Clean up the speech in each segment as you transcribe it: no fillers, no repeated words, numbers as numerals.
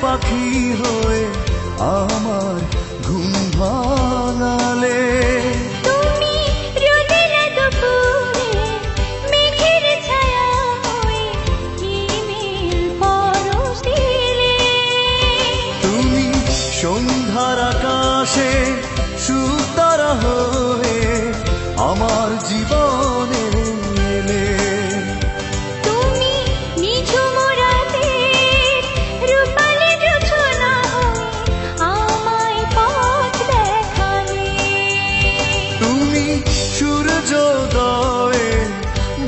পাখি হয়ে আমার ঘুম ভাঙালে। তুমি রোদের দুপুরে মেঘের ছায়া হয়ে হিমেল পরশ দিলে। তুমি সন্ধ্যার আকাশে সুতারা হয়ে আমার জীবনে এলে। তুমি নিঝুম রাতের রূপালি জোছনা হয়ে আমায় পথ দেখালে। তুমি সূর্যোদয়ে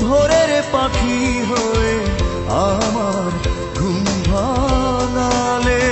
ভোরের পাখি হয়ে আমার ঘুম ভাঙালে।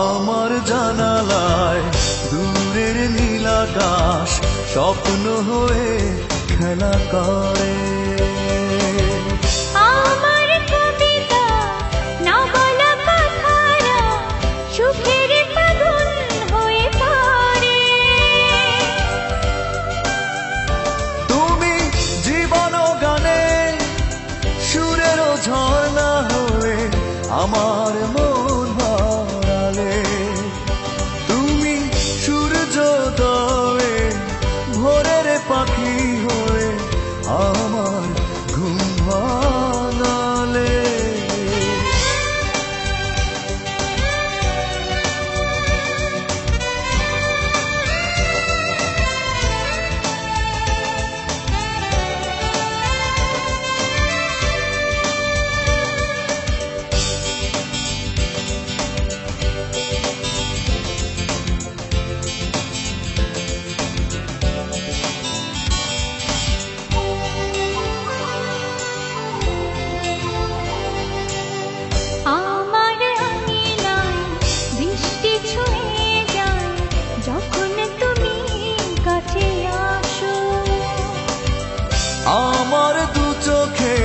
আমার জানালায় দূরের নীল আকাশ স্বপ্ন হয়ে খেলা করে। আমার কবিতা না বলা কথারা সুখের ফাগুন হয়ে পড়ে। তুমি জীবন গানে সুরের ঝর্ণা হয়ে আমার মন হারালে। তুমি সূর্যোদয়ে ভোরের পাখি হয়ে আমার ঘুম ভাঙালে। আমার আঙিনায় বৃষ্টি ছুঁয়ে যায় যখন তুমি কাছে আসো। আমার দু চোখে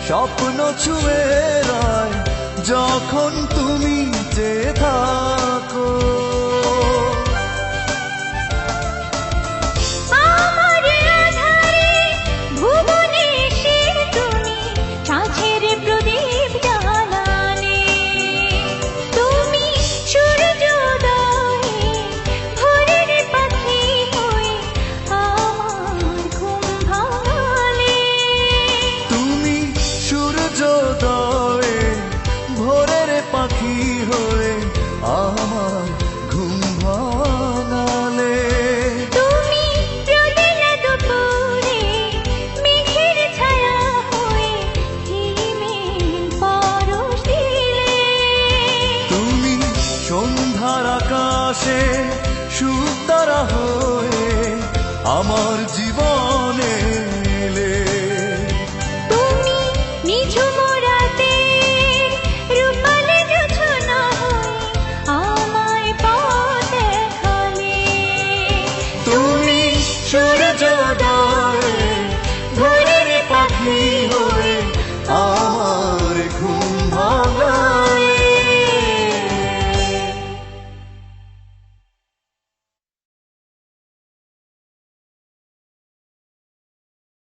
স্বপ্ন ছুঁয়ে রায় যখন তুমি চেয়ে থাকো। আমার আধারে ভুবনে এসে তুমি সাঁঝের প্রদীপ জ্বালালে। তুমি সূর্যোদয়ে ভোরের পাখি হয়ে আমার ঘুম ভাঙালে। তুমি সূর্যোদয়ে ভোরের পাখি হয়ে আমার ঘুম ভাঙালে। তুমি রোদের দুপুরে মেঘের ছায়া হয়ে হিমেল পরশ দিলে। তুমি সন্ধ্যার আকাশে সুতারা হয়ে আমার জীবন